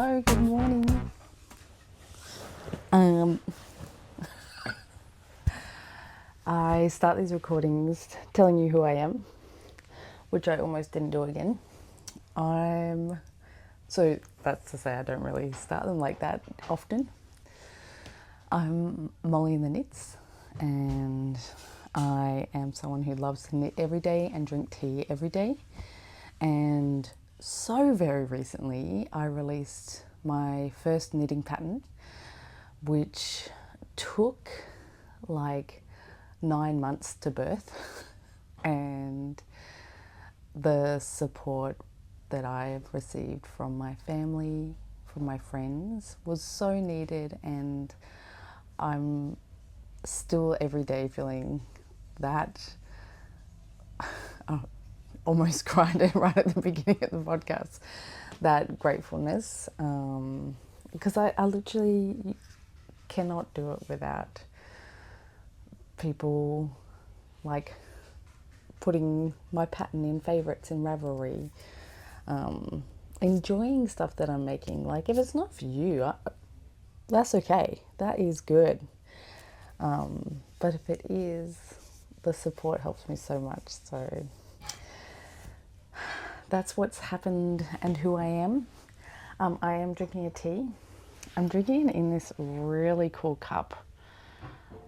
Hello, good morning. I start these recordings telling you who I am, which I almost didn't do again. So that's to say I don't really start them like that often. I'm Mollie in the Knits, and I am someone who loves to knit every day and drink tea every day. And so very recently I released my first knitting pattern, which took like 9 months to birth, and the support that I've received from my family, from my friends, was so needed, and I'm still every day feeling that. I almost cried right at the beginning of the podcast, that gratefulness, because I literally cannot do it without people like putting my pattern in favourites in Ravelry, enjoying stuff that I'm making. Like, if it's not for you, that's okay, that is good, but if it is, the support helps me so much. So that's what's happened and who I am. I am drinking a tea. I'm drinking it in this really cool cup.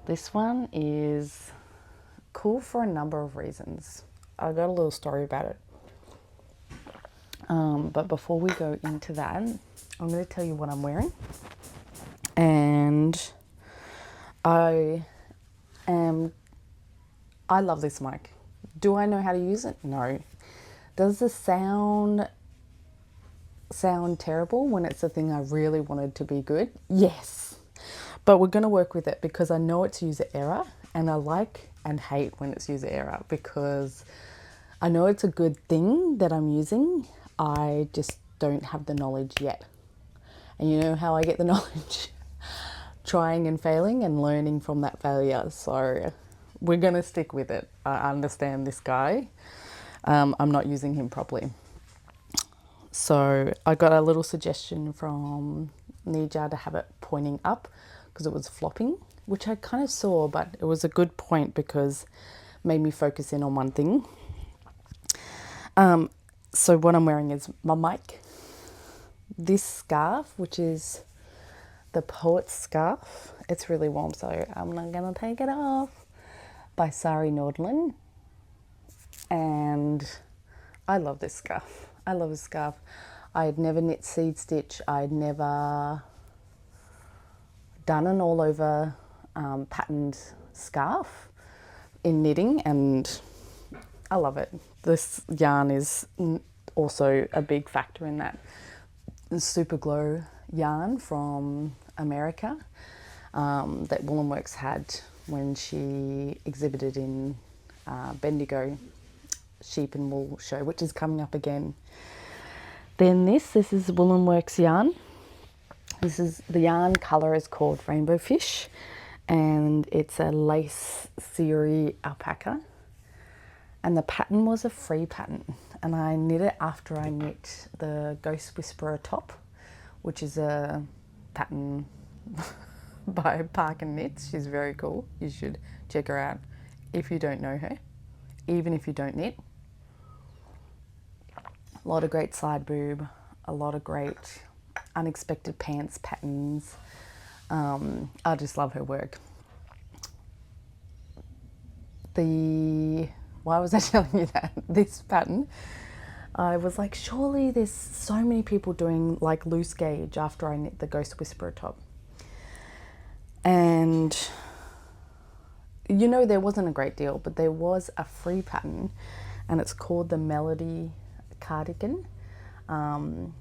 This one is cool for a number of reasons. I got a little story about it. But before we go into that, I'm going to tell you what I'm wearing. And I love this mic. Do I know how to use it? No. Does the sound terrible when it's the thing I really wanted to be good? Yes. But we're going to work with it because I know it's user error, and I like and hate when it's user error because I know it's a good thing that I'm using. I just don't have the knowledge yet. And you know how I get the knowledge? Trying and failing and learning from that failure. So we're going to stick with it. I understand this guy. I'm not using him properly. So I got a little suggestion from Nija to have it pointing up because it was flopping, which I kind of saw, but it was a good point because it made me focus in on one thing. So what I'm wearing is my mic, this scarf, which is the Poet's Scarf. It's really warm, so I'm not going to take it off, by Sari Nordland. And I love this scarf. I love this scarf. I had never knit seed stitch. I'd never done an all over patterned scarf in knitting, and I love it. This yarn is also a big factor in that. Superglow yarn from America that Woolworks had when she exhibited in Bendigo Sheep and Wool show, which is coming up again. Then this is Woolworks yarn. This is the yarn colour is called Rainbow Fish, and it's a lace suri alpaca. And the pattern was a free pattern, and I knit it after I knit the Ghost Whisperer top, which is a pattern by Park and Knits. She's very cool. You should check her out if you don't know her, even if you don't knit. A lot of great side boob, a lot of great unexpected pants patterns. I just love her work. Why was I telling you that? This pattern, I was like, surely there's so many people doing like loose gauge after I knit the Ghost Whisperer top. And you know, there wasn't a great deal, but there was a free pattern, and it's called the Melody Cardigan. And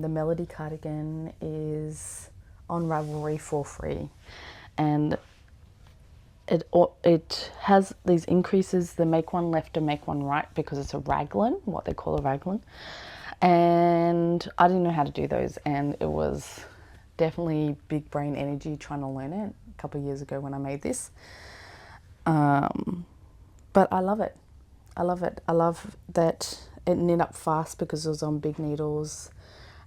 the Melody Cardigan is on Ravelry for free. And it has these increases, the make one left and make one right, because it's a raglan, what they call a raglan. And I didn't know how to do those, and it was definitely big brain energy trying to learn it a couple of years ago when I made this. But I love it. I love it. I love that it knit up fast because it was on big needles,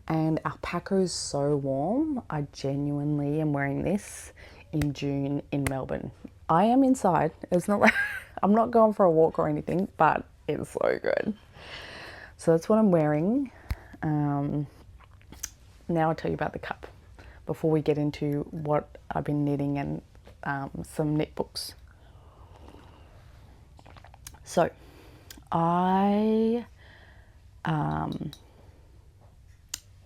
and alpaca is so warm. I genuinely am wearing this in June in Melbourne. I am inside. It's not like I'm not going for a walk or anything, but it's so good. So that's what I'm wearing. Now I'll tell you about the cup before we get into what I've been knitting and some knit books. So I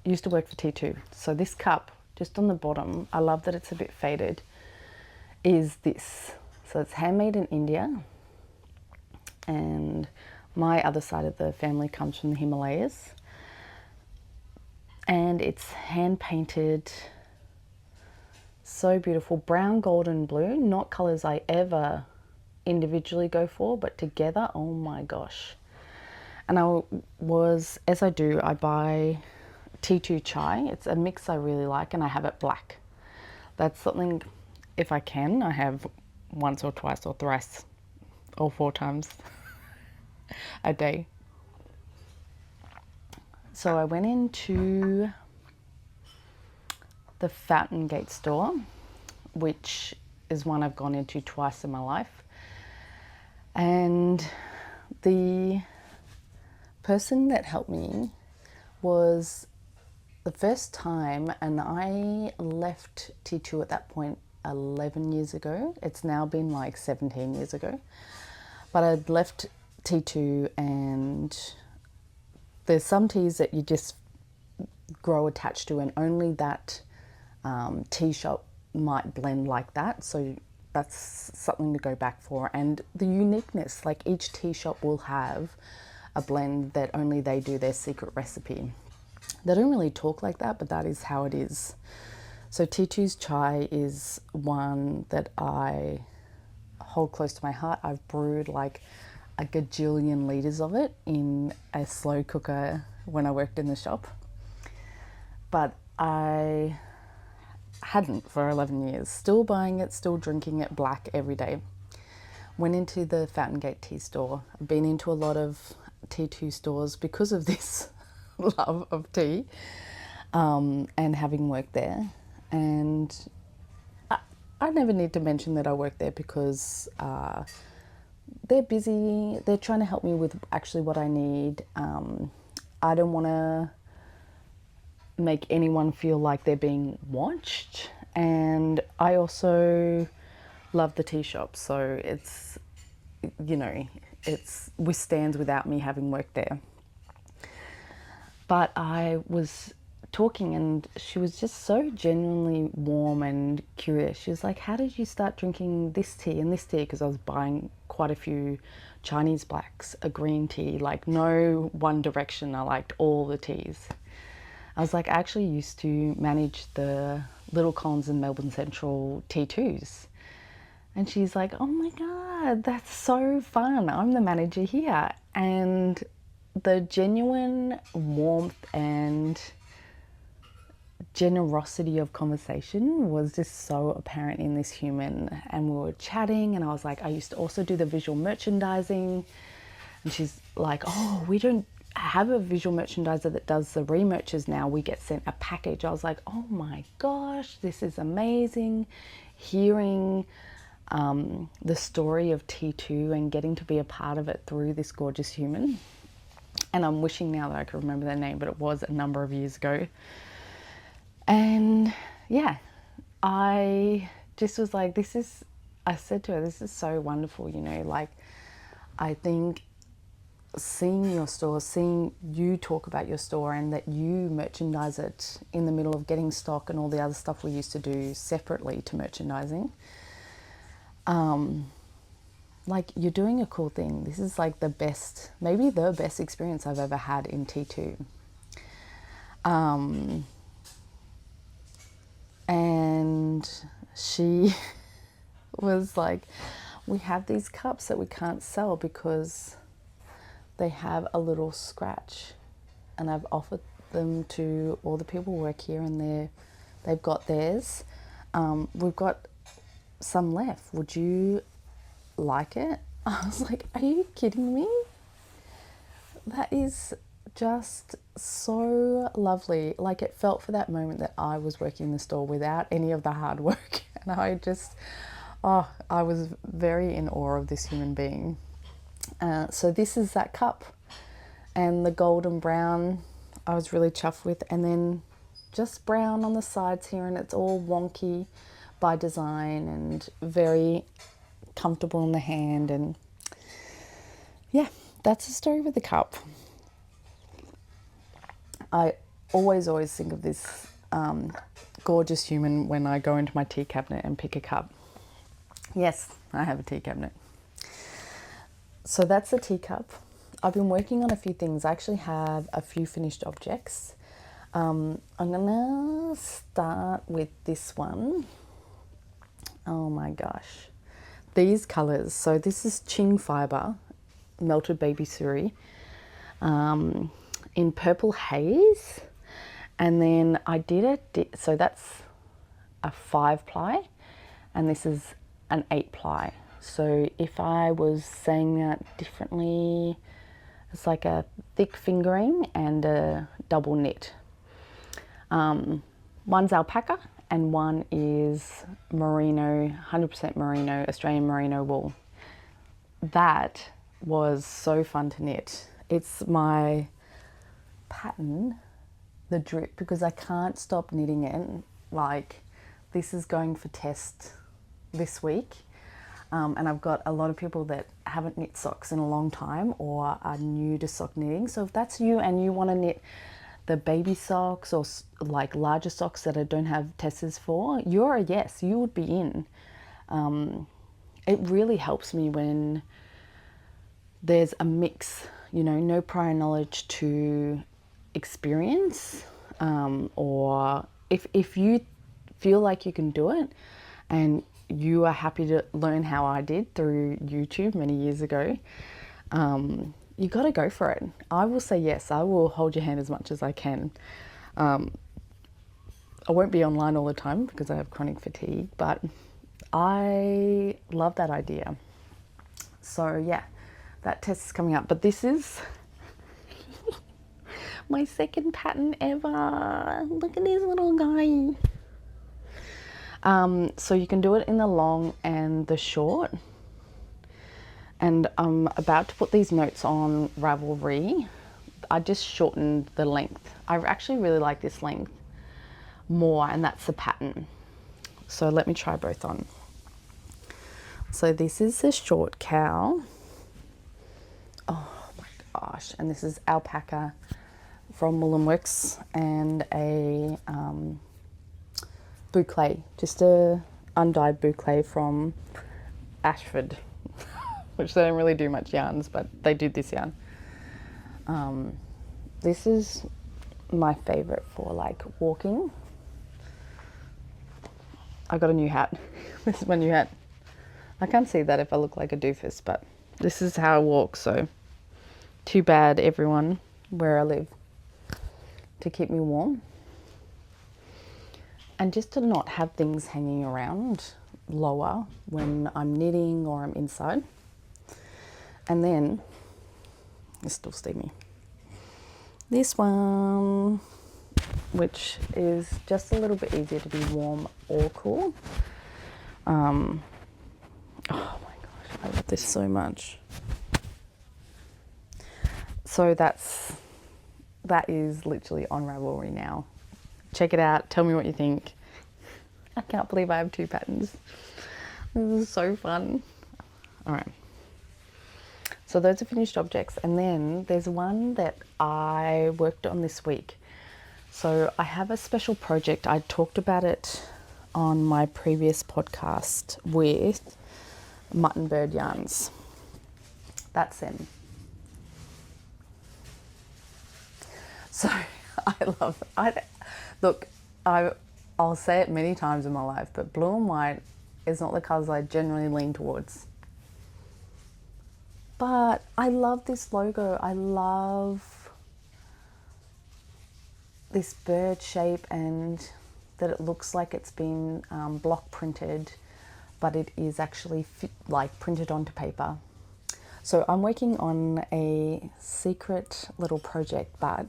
used to work for T2. So this cup, just on the bottom, I love that it's a bit faded, is this. So it's handmade in India, and my other side of the family comes from the Himalayas, and it's hand painted, so beautiful, brown, gold and blue, not colors I ever individually go for, but together, oh my gosh. And as I do, I buy T2 chai. It's a mix I really like, and I have it black. That's something, if I can, I have once or twice or thrice or 4 times a day. So I went into the Fountain Gate store, which is one I've gone into twice in my life. And the person that helped me was the first time, and I left T2 at that point 11 years ago. It's now been like 17 years ago. But I'd left T2, and there's some teas that you just grow attached to, and only that tea shop might blend like that. So that's something to go back for. And the uniqueness, like each tea shop will have a blend that only they do, their secret recipe. They don't really talk like that, but that is how it is. So T2's chai is one that I hold close to my heart. I've brewed like a gajillion litres of it in a slow cooker when I worked in the shop. But I hadn't for 11 years. Still buying it, still drinking it black every day. Went into the Fountain Gate tea store. I've been into a lot of T2 stores because of this love of tea, and having worked there. And I never need to mention that I work there because they're busy. They're trying to help me with actually what I need. I don't want to make anyone feel like they're being watched. And I also love the tea shop. So it's, you know, it's withstands without me having worked there. But I was talking, and she was just so genuinely warm and curious. She was like, how did you start drinking this tea and this tea? Because I was buying quite a few Chinese blacks, a green tea, like no one direction. I liked all the teas. I was like, I actually used to manage the Little Collins and Melbourne Central T2s. And she's like, oh my God, that's so fun. I'm the manager here. And the genuine warmth and generosity of conversation was just so apparent in this human. And we were chatting, and I was like, I used to also do the visual merchandising. And she's like, oh, we don't have a visual merchandiser that does the remerches now. We get sent a package. I was like, oh my gosh, this is amazing. Hearing the story of T2 and getting to be a part of it through this gorgeous human. And I'm wishing now that I could remember their name, but it was a number of years ago. And yeah, I just was like, I said to her, this is so wonderful, you know, like, I think seeing your store, seeing you talk about your store, and that you merchandise it in the middle of getting stock and all the other stuff we used to do separately to merchandising, like, you're doing a cool thing. This is like the best, maybe the best experience I've ever had in T2. And she was like, we have these cups that we can't sell because they have a little scratch, and I've offered them to all the people who work here, and they've got theirs. We've got some left. Would you like it? I was like, are you kidding me? That is just so lovely. Like, it felt for that moment that I was working in the store without any of the hard work. And I just, oh, I was very in awe of this human being. So this is that cup, and the golden brown I was really chuffed with, and then just brown on the sides here, and it's all wonky by design and very comfortable in the hand. And yeah, that's the story with the cup. I always think of this gorgeous human when I go into my tea cabinet and pick a cup. Yes, I have a tea cabinet. So that's the teacup. I've been working on a few things. I actually have a few finished objects. I'm gonna start with this one. Oh my gosh. These colors. So this is Qing fibre, melted baby suri, in purple haze. And then I did so that's a 5-ply, and this is an 8-ply. So if I was saying that differently, it's like a thick fingering and a double knit. One's alpaca and one is merino, 100% merino, Australian merino wool. That was so fun to knit. It's my pattern, the drip, because I can't stop knitting it. Like, this is going for test this week. And I've got a lot of people that haven't knit socks in a long time or are new to sock knitting. So if that's you and you want to knit the baby socks or like larger socks that I don't have testers for, you're a yes, you would be in. It really helps me when there's a mix, you know, no prior knowledge to experience, or if you feel like you can do it and you are happy to learn how I did through YouTube many years ago, you got to go for it. I will say yes. I will hold your hand as much as I can. I won't be online all the time because I have chronic fatigue, but I love that idea. So yeah, that test is coming up. But this is my second pattern ever. Look at this little guy. So you can do it in the long and the short. And I'm about to put these notes on Ravelry. I just shortened the length. I actually really like this length more, and that's the pattern. So let me try both on. So this is the short cowl. Oh my gosh. And this is alpaca from Wool & Works, and a boucle, just a undyed boucle from Ashford, which they don't really do much yarns, but they do this yarn. This is my favorite for like walking. I got a new hat. This is my new hat. I can't see that if I look like a doofus, but this is how I walk. So too bad, everyone, where I live, to keep me warm. And just to not have things hanging around lower when I'm knitting or I'm inside. And then, it's still steamy. This one, which is just a little bit easier to be warm or cool. Oh my gosh, I love this so much. So that is literally on Ravelry now. Check it out. Tell me what you think. I can't believe I have 2 patterns. This is so fun. All right. So those are finished objects. And then there's one that I worked on this week. So I have a special project. I talked about it on my previous podcast with Mutton bird yarns. That's them. So look, I'll say it many times in my life, but blue and white is not the colours I generally lean towards. But I love this logo. I love this bird shape, and that it looks like it's been block printed, but it is actually like printed onto paper. So I'm working on a secret little project, but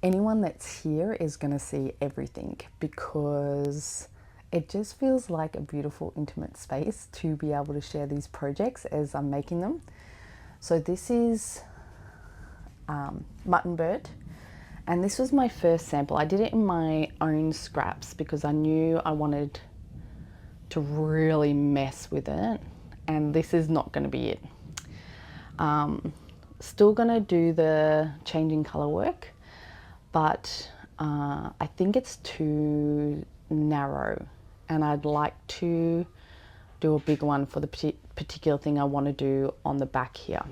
anyone that's here is going to see everything because it just feels like a beautiful, intimate space to be able to share these projects as I'm making them. So this is mutton bird, and this was my first sample. I did it in my own scraps because I knew I wanted to really mess with it, and this is not going to be it. Still going to do the changing color work, but I think it's too narrow, and I'd like to do a big one for the particular thing I want to do on the back here.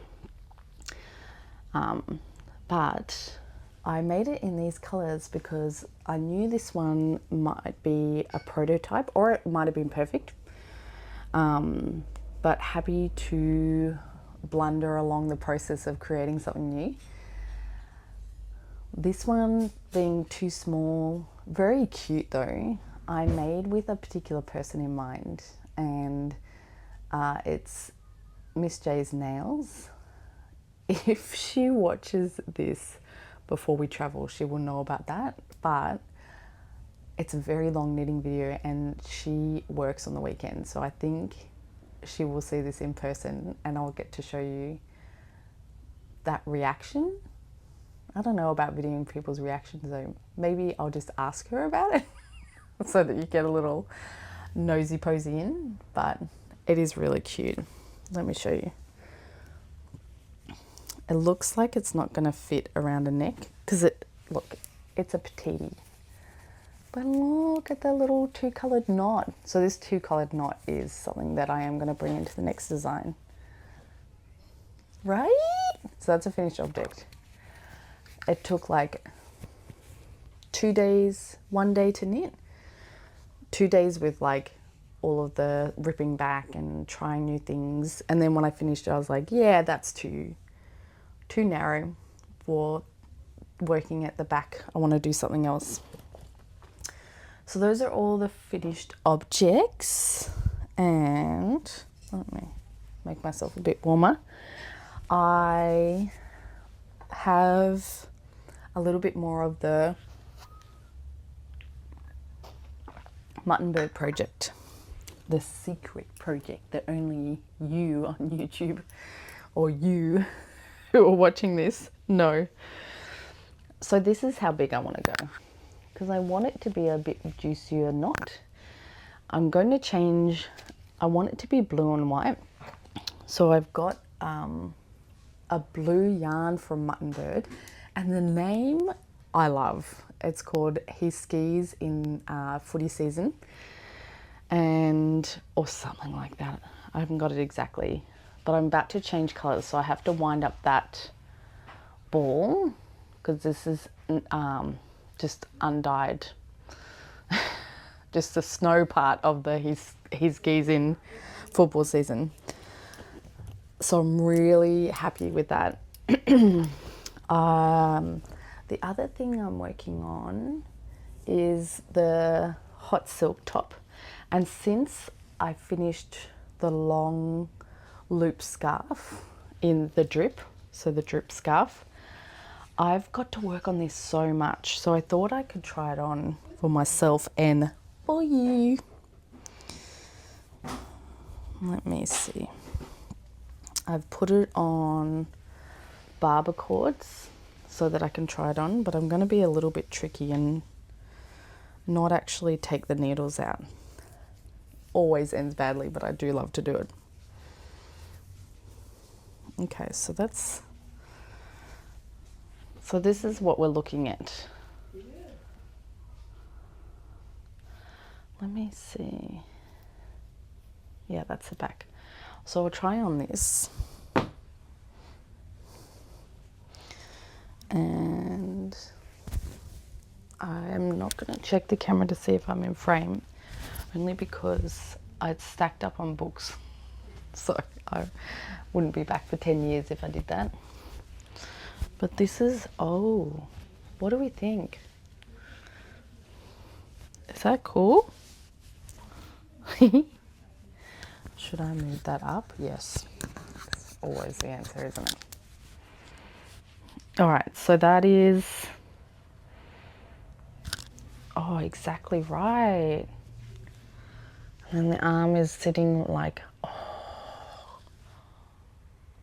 But I made it in these colors because I knew this one might be a prototype, or it might have been perfect, but happy to blunder along the process of creating something new. This one being too small, very cute though, I made with a particular person in mind, and it's Miss J's nails. If she watches this before we travel, she will know about that, but it's a very long knitting video and she works on the weekend, so I think she will see this in person and I'll get to show you that reaction. I don't know about videoing people's reactions though. Maybe I'll just ask her about it so that you get a little nosy posy in, but it is really cute. Let me show you. It looks like it's not going to fit around a neck because look, it's a petite. But look at the little two-coloured knot. So this two-coloured knot is something that I am going to bring into the next design. Right? So that's a finished object. It took like 2 days, 1 day to knit. 2 days with like all of the ripping back and trying new things. And then when I finished it, I was like, yeah, that's too narrow for working at the back. I want to do something else. So those are all the finished objects, and let me make myself a bit warmer. I have a little bit more of the mutton bird project, the secret project that only you on YouTube or you who are watching this know. So this is how big I want to go, because I want it to be a bit juicier knot. I'm going to change, I want it to be blue and white. So I've got a blue yarn from Mutton Bird, and the name I love. It's called He Skis in Footy Season, or something like that. I haven't got it exactly, but I'm about to change colours, so I have to wind up that ball because this is just undyed, just the snow part of the his skis in football season. So I'm really happy with that. The other thing I'm working on is the hot silk top, and since I finished the long loop scarf in the drip, so the drip scarf, I've got to work on this so much, so I thought I could try it on for myself and for you. Let me see. I've put it on barber cords so that I can try it on, but I'm going to be a little bit tricky and not actually take the needles out. Always ends badly, but I do love to do it. Okay, so this is what we're looking at. Let me see. Yeah, that's the back. So we'll try on this. And I'm not going to check the camera to see if I'm in frame, only because I'd stacked up on books. So I wouldn't be back for 10 years if I did that. But this is, oh, what do we think? Is that cool? Should I move that up? Yes. always the answer, isn't it? All right, so that is, oh, exactly right. And then the arm is sitting like, oh,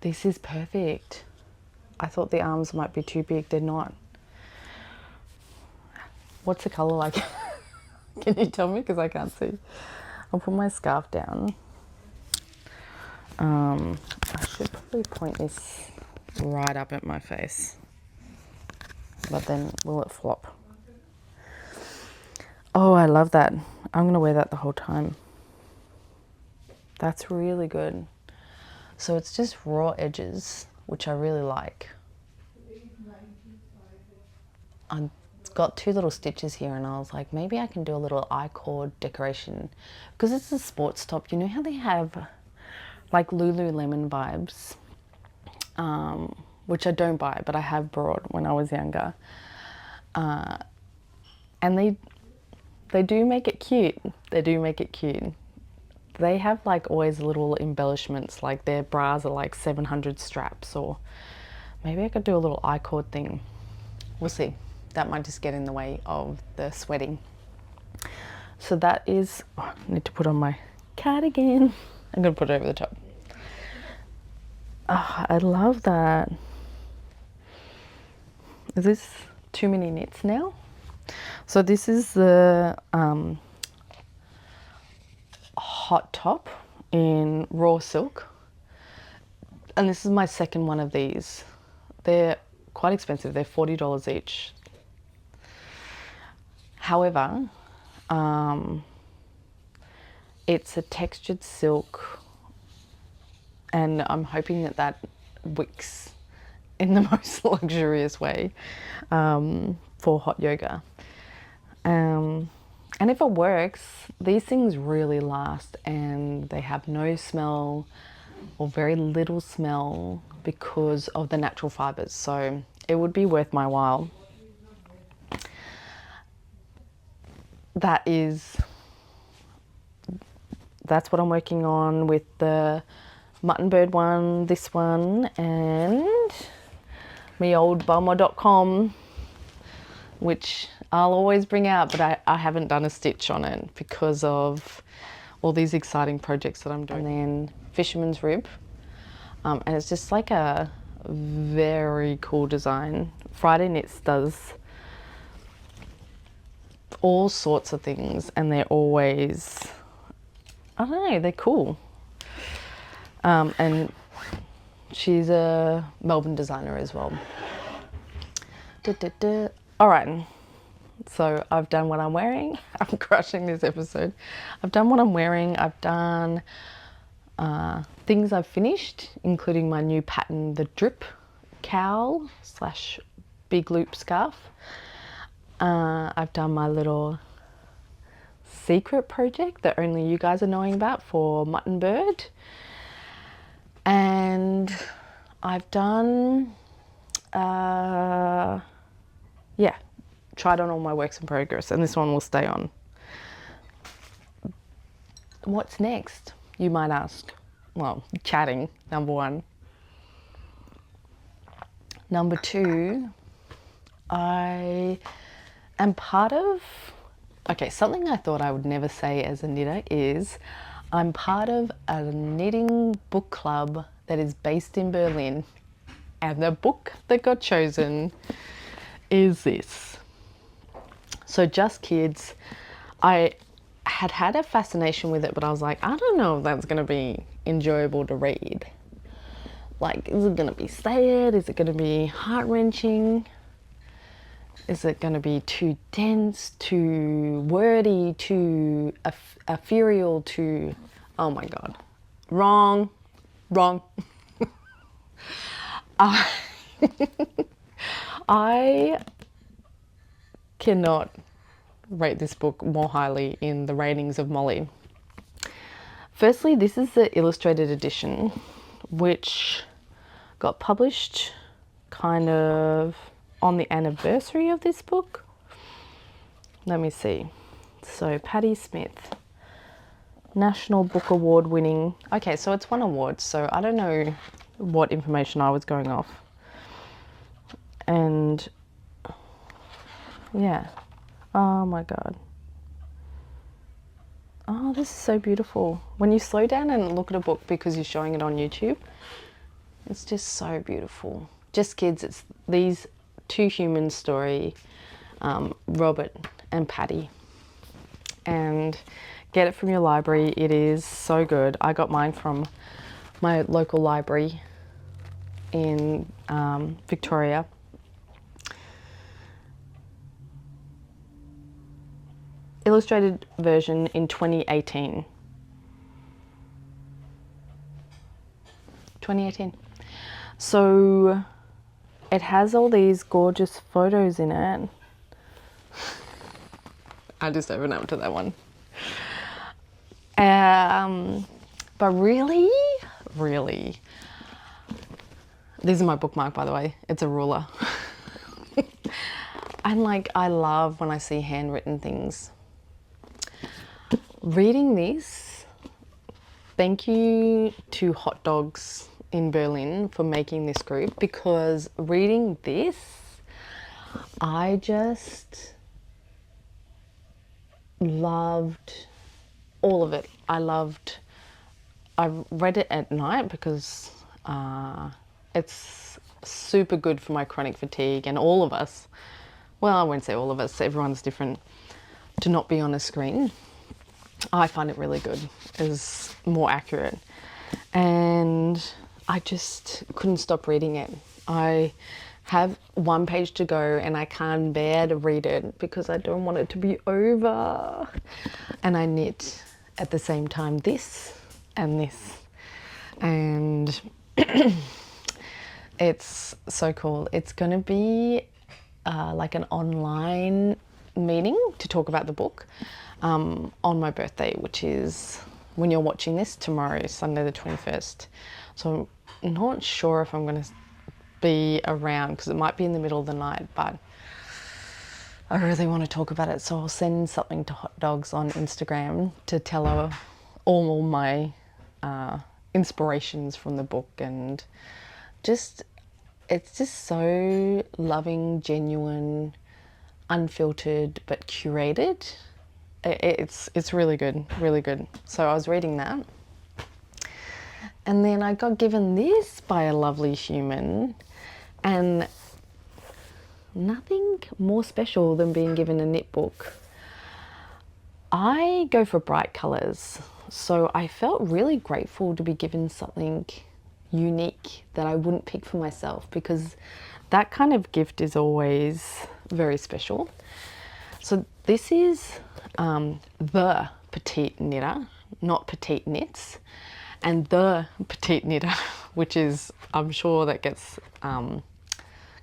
this is perfect. I thought the arms might be too big, they're not. What's the color like? Can you tell me? Because I can't see. I'll put my scarf down. I should probably point this right up at my face. But then will it flop? Oh, I love that. I'm going to wear that the whole time. That's really good. So it's just raw edges, which I really like. I've got 2 little stitches here and I was like, maybe I can do a little I-cord decoration. Because it's a sports top. You know how they have like Lululemon vibes? Which I don't buy, but I have bought when I was younger. And they do make it cute. They do make it cute. They have like always little embellishments, like their bras are like 700 straps, or maybe I could do a little I-cord thing. We'll see. That might just get in the way of the sweating. So that is, oh, I need to put on my cardigan. I'm gonna put it over the top. Oh, I love that. Is this too many knits now? So this is the hot top in raw silk, and this is my second one of these. They're quite expensive. They're $40 each. However, it's a textured silk, and I'm hoping that that wicks in the most luxurious way for hot yoga. And if it works, these things really last, and they have no smell or very little smell because of the natural fibres. So it would be worth my while. That's what I'm working on with the Mutton bird one, this one, and me old bummer.com, which I'll always bring out, but I haven't done a stitch on it because of all these exciting projects that I'm doing. And then Fisherman's Rib, and it's just like a very cool design. Friday Knits does all sorts of things, and they're always, I don't know, they're cool. And she's a Melbourne designer as well. All right, so I've done what I'm wearing. I'm crushing this episode. I've done what I'm wearing. I've done things I've finished, including my new pattern, the Drip cowl / big loop scarf. I've done my little secret project that only you guys are knowing about for Mutton Bird. And I've done, yeah, tried on all my works in progress, and this one will stay on. What's next, you might ask? Well, chatting, number one. Number two, I am part of, okay, something I thought I would never say as a knitter is I'm part of a knitting book club that is based in Berlin, and the book that got chosen is this. So Just Kids. I had a fascination with it, but I was like, I don't know if that's going to be enjoyable to read. Like, is it going to be sad? Is it going to be heart-wrenching? Is it going to be too dense, too wordy, too ethereal, too, oh my God, wrong. I cannot rate this book more highly in the ratings of Mollie. Firstly, this is the illustrated edition, which got published kind of on the anniversary of this book. Let me see. So Patti Smith, National Book Award winning. Okay, so it's won awards, so I don't know what information I was going off. And yeah, oh my God. Oh, this is so beautiful. When you slow down and look at a book because you're showing it on YouTube, it's just so beautiful. Just kids, it's these two humans story, Robert and Patty. And get it from your library. It is so good. I got mine from my local library in Victoria. Illustrated version in 2018. 2018. So it has all these gorgeous photos in it. I just opened up to that one. But really, this is my bookmark, by the way. It's a ruler. And like, I love when I see handwritten things. Reading this, thank you to Hot Dogs in Berlin for making this group, because reading this, I just loved all of it. I read it at night because it's super good for my chronic fatigue, and all of us, well, I won't say all of us, everyone's different, to not be on a screen. I find it really good. It's more accurate. And I just couldn't stop reading it. I have one page to go and I can't bear to read it because I don't want it to be over. And I knit at the same time this and this. And it's so cool. It's going to be like an online meeting to talk about the book on my birthday, which is, when you're watching this, tomorrow, Sunday the 21st. So I'm not sure if I'm going to be around because it might be in the middle of the night, but I really want to talk about it. So I'll send something to Hot Dogs on Instagram to tell her all my inspirations from the book, and just, it's just so loving, genuine, unfiltered, but curated. It's really good, really good. So I was reading that, and then I got given this by a lovely human, and nothing more special than being given a knit book. I go for bright colours, so I felt really grateful to be given something unique that I wouldn't pick for myself, because that kind of gift is always very special. So this is the Petite Knitter, not Petite Knits, and the Petite Knitter, which is, I'm sure that gets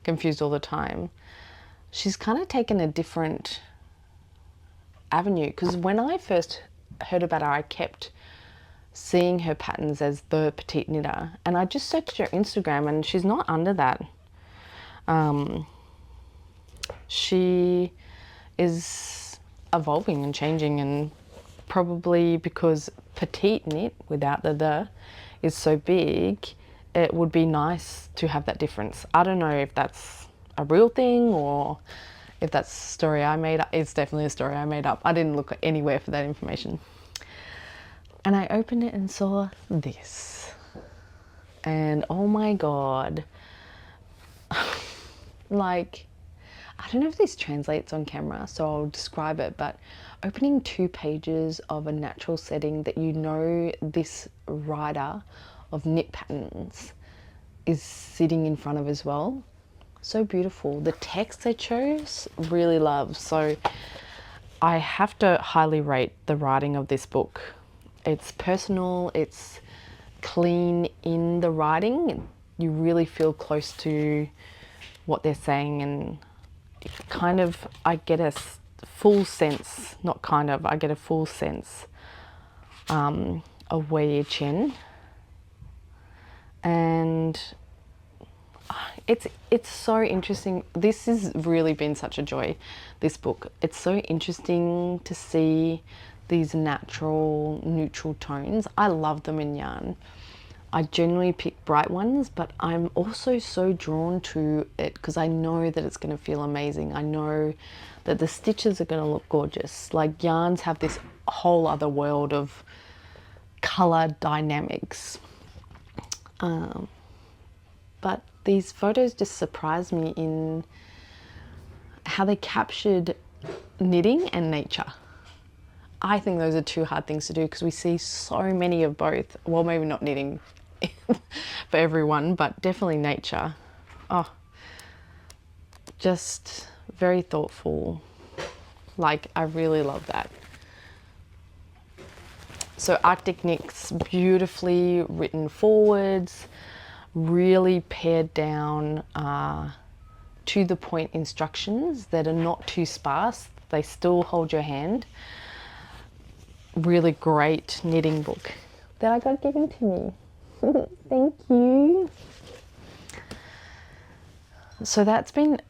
confused all the time. She's kind of taken a different avenue, because when I first heard about her, I kept seeing her patterns as the Petite Knitter, and I just searched her Instagram and she's not under that. She is evolving and changing, and probably because petite knit without the is so big, it would be nice to have that difference. I don't know if that's a real thing or if that's a story I made up. It's definitely a story I made up. I didn't look anywhere for that information. And I opened it and saw this, and oh my God, like, I don't know if this translates on camera, so I'll describe it, but opening 2 pages of a natural setting that you know this writer of knit patterns is sitting in front of as well. So beautiful. The text they chose, really love. So I have to highly rate the writing of this book. It's personal, it's clean in the writing. You really feel close to what they're saying, and kind of, I get a full sense, not kind of, I get a full sense of Wei Chen. And it's so interesting. This has really been such a joy, this book. It's so interesting to see these natural, neutral tones. I love them in yarn. I generally pick bright ones, but I'm also so drawn to it because I know that it's going to feel amazing. I know that the stitches are going to look gorgeous. Like, yarns have this whole other world of color dynamics. But these photos just surprised me in how they captured knitting and nature. I think those are two hard things to do because we see so many of both. Well, maybe not knitting for everyone, but definitely nature. Oh, just very thoughtful. Like, I really love that. So Arctic Knits, beautifully written forwards, really pared down to the point instructions that are not too sparse. They still hold your hand. Really great knitting book that I got given to me. Thank you. So that's been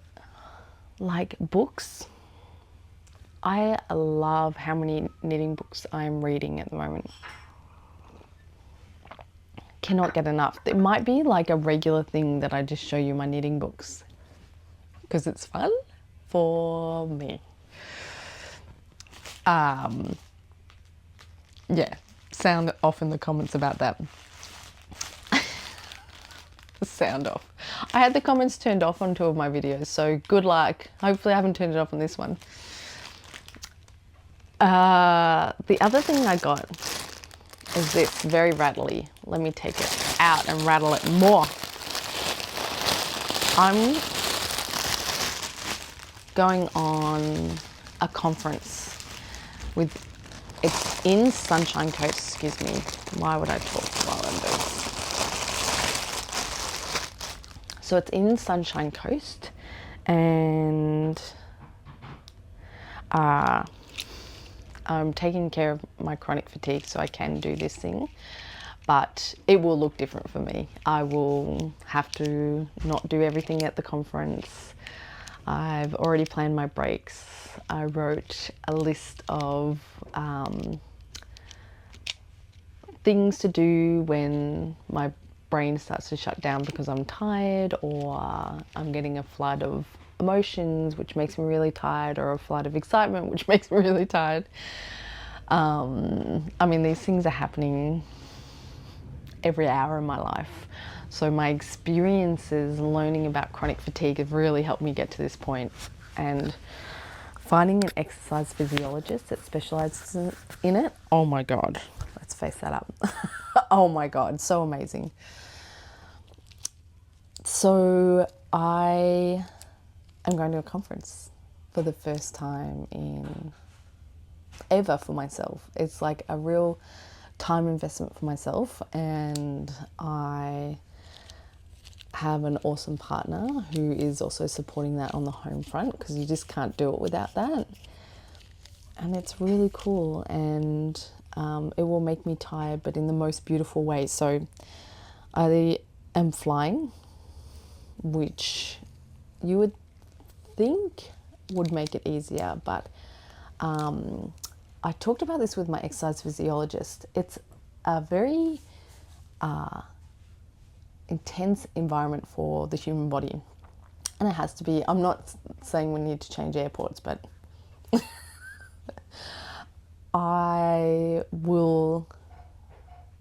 like books. I love how many knitting books I'm reading at the moment. Cannot get enough. It might be like a regular thing that I just show you my knitting books because it's fun for me. Yeah, sound off in the comments about that. Sound off. I had the comments turned off on 2 of my videos, so good luck. Hopefully I haven't turned it off on this one. The other thing I got is this, very rattly. Let me take it out and rattle it more. I'm going on a conference with, it's in Sunshine Coast, excuse me. Why would I talk while I'm doing this? So it's in Sunshine Coast, and I'm taking care of my chronic fatigue so I can do this thing, but it will look different for me. I will have to not do everything at the conference. I've already planned my breaks. I wrote a list of things to do when my brain starts to shut down because I'm tired, or I'm getting a flood of emotions which makes me really tired, or a flood of excitement which makes me really tired. I mean, these things are happening every hour in my life. So my experiences learning about chronic fatigue have really helped me get to this point, and finding an exercise physiologist that specializes in it, oh my God, let's face that up. Oh my God, so amazing. So I am going to a conference for the first time in ever for myself. It's like a real time investment for myself, and I have an awesome partner who is also supporting that on the home front, because you just can't do it without that. And it's really cool, and it will make me tired, but in the most beautiful way. So I am flying, which you would think would make it easier, but I talked about this with my exercise physiologist. It's a very intense environment for the human body, and it has to be. I'm not saying we need to change airports, but I will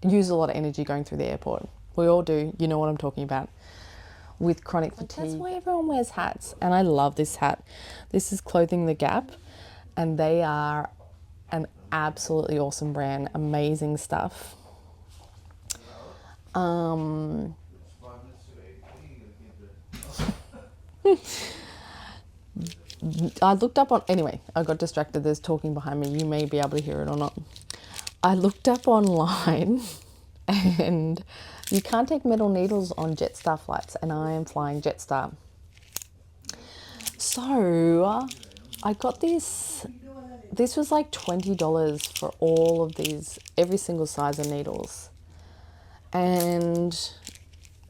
use a lot of energy going through the airport. We all do, you know what I'm talking about, with chronic fatigue. That's why everyone wears hats, and I love this hat. This is Clothing the Gap, and they are an absolutely awesome brand, amazing stuff. I looked up on, anyway, I got distracted. There's talking behind me. You may be able to hear it or not. I looked up online and you can't take metal needles on Jetstar flights, and I am flying Jetstar. So I got this. This was like $20 for all of these, every single size of needles. And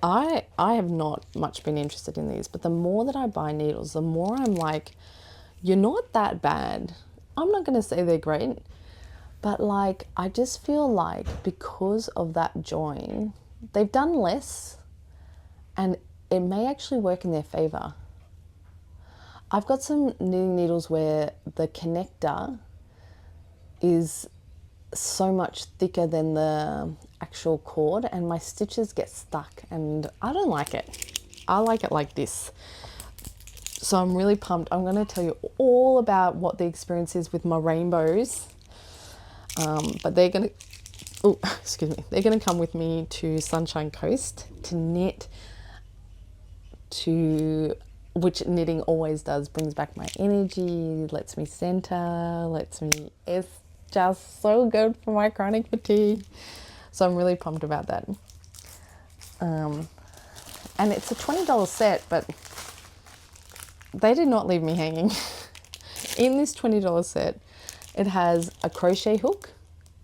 I have not much been interested in these, but the more that I buy needles, the more I'm like, you're not that bad. I'm not going to say they're great, but like, I just feel like because of that join, they've done less, and it may actually work in their favour. I've got some knitting needles where the connector is so much thicker than the actual cord, and my stitches get stuck, and I don't like it. I like it like this. So I'm really pumped. I'm going to tell you all about what the experience is with my rainbows. But they're going to, oh, excuse me, they're going to come with me to Sunshine Coast to knit, which knitting always does, brings back my energy, lets me center, it's just so good for my chronic fatigue. So I'm really pumped about that. And it's a $20 set, but they did not leave me hanging. In this $20 set, it has a crochet hook,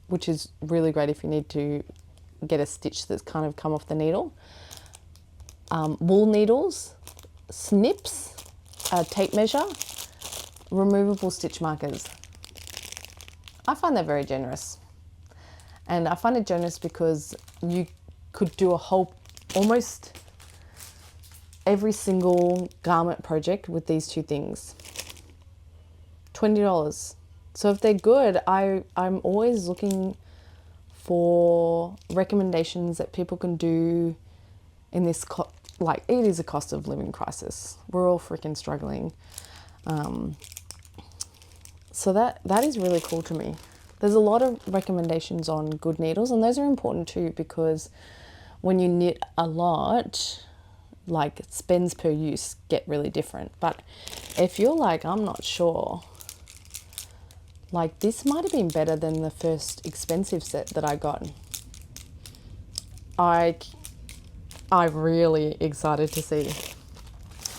which is really great if you need to get a stitch that's kind of come off the needle. Wool needles, snips, a tape measure, removable stitch markers. I find that very generous. And I find it generous because you could do a whole, almost every single garment project with these two things. $20. So if they're good, I'm always looking for recommendations that people can do in this, like, it is a cost of living crisis. We're all freaking struggling. So that is really cool to me. There's a lot of recommendations on good needles, and those are important too, because when you knit a lot, like, spends per use get really different. But if you're like, I'm not sure, like, this might have been better than the first expensive set that I got. I'm really excited to see.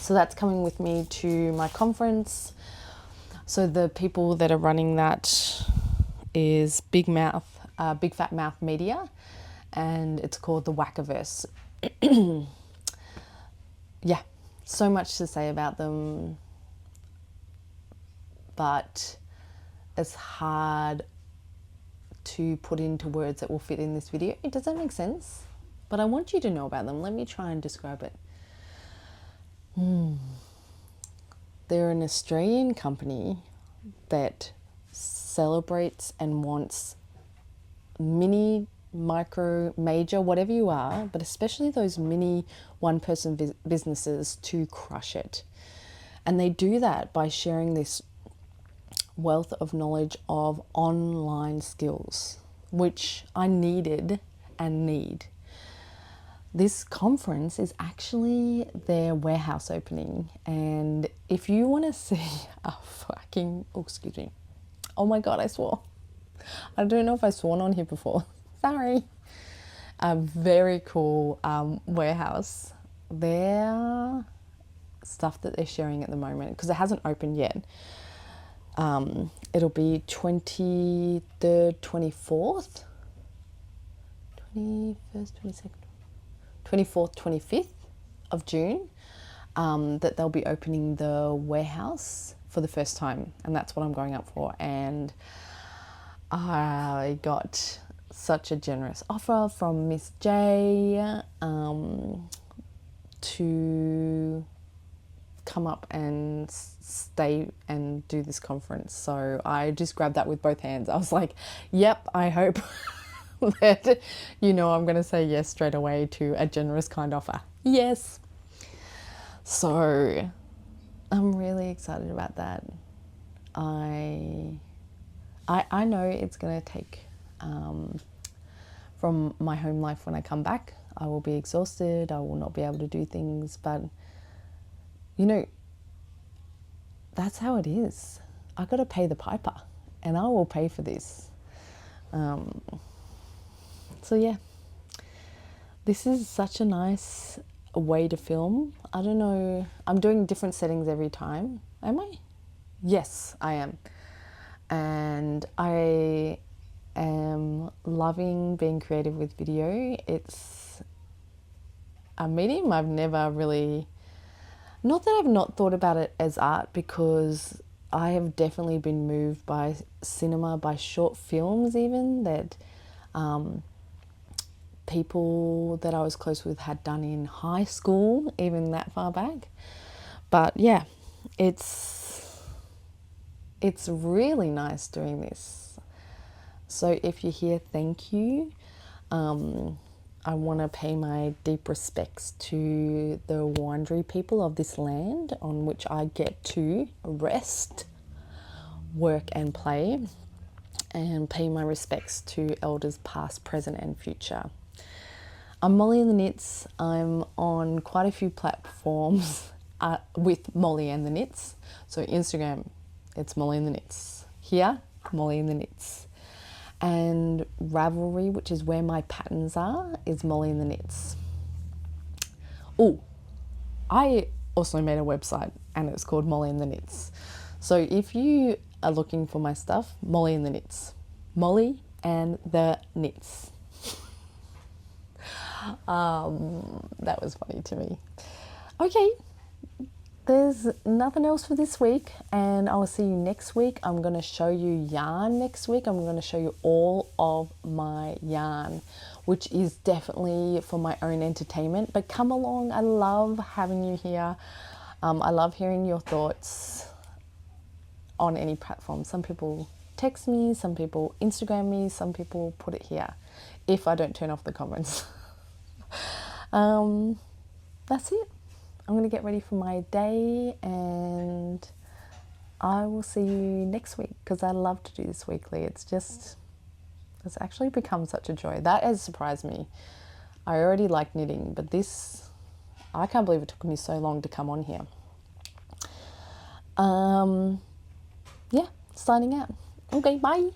So that's coming with me to my conference. So the people that are running that is Big Fat Mouth Media, and it's called the Wackiverse. Yeah, so much to say about them, but it's hard to put into words that will fit in this video. Does that make sense? But I want you to know about them. Let me try and describe it. They're an Australian company that celebrates and wants mini, micro, major, whatever you are, but especially those mini one-person businesses to crush it. And they do that by sharing this wealth of knowledge of online skills, which I needed and need. This conference is actually their warehouse opening, and if you want to see a fucking, oh, excuse me, oh my god, I swore. I don't know if I've sworn on here before. Sorry. A very cool warehouse. Their stuff that they're sharing at the moment, because it hasn't opened yet. It'll be 23rd, 24th, 21st, 22nd, 24th, 25th of June, that they'll be opening the warehouse for the first time, and that's what I'm going up for. And I got such a generous offer from Miss J to come up and stay and do this conference. So I just grabbed that with both hands. I was like, yep, I hope that, you know, I'm going to say yes straight away to a generous kind offer. Yes. So I'm really excited about that. I know it's going to take, from my home life when I come back, I will be exhausted. I will not be able to do things, but you know, that's how it is. I got to pay the piper, and I will pay for this. So yeah, this is such a nice way to film. I don't know, I'm doing different settings every time. Am I? Yes, I am. And I am loving being creative with video. It's a medium I've never really, not that I've not thought about it as art, because I have definitely been moved by cinema, by short films even, that people that I was close with had done in high school, even that far back. But yeah, it's really nice doing this. So if you're here, thank you. I want to pay my deep respects to the Wurundjeri people of this land on which I get to rest, work and play, and pay my respects to elders past, present and future. I'm Mollie and the Knits. I'm on quite a few platforms with Mollie and the Knits. So Instagram, it's Mollie and the Knits. Here, Mollie and the Knits. And Ravelry, which is where my patterns are, is Mollie and the Knits. Oh, I also made a website and it's called Mollie and the Knits. So if you are looking for my stuff, Mollie and the Knits. Mollie and the Knits. That was funny to me. Okay, there's nothing else for this week, and I will see you next week. I'm going to show you yarn next week. I'm going to show you all of my yarn, which is definitely for my own entertainment, but come along. I love having you here. I love hearing your thoughts on any platform. Some people text me, some people Instagram me, some people put it here if I don't turn off the comments. That's it. I'm going to get ready for my day and I will see you next week because I love to do this weekly. It's actually become such a joy. That has surprised me. I already like knitting, but this, I can't believe it took me so long to come on here. Yeah, signing out. Okay, bye.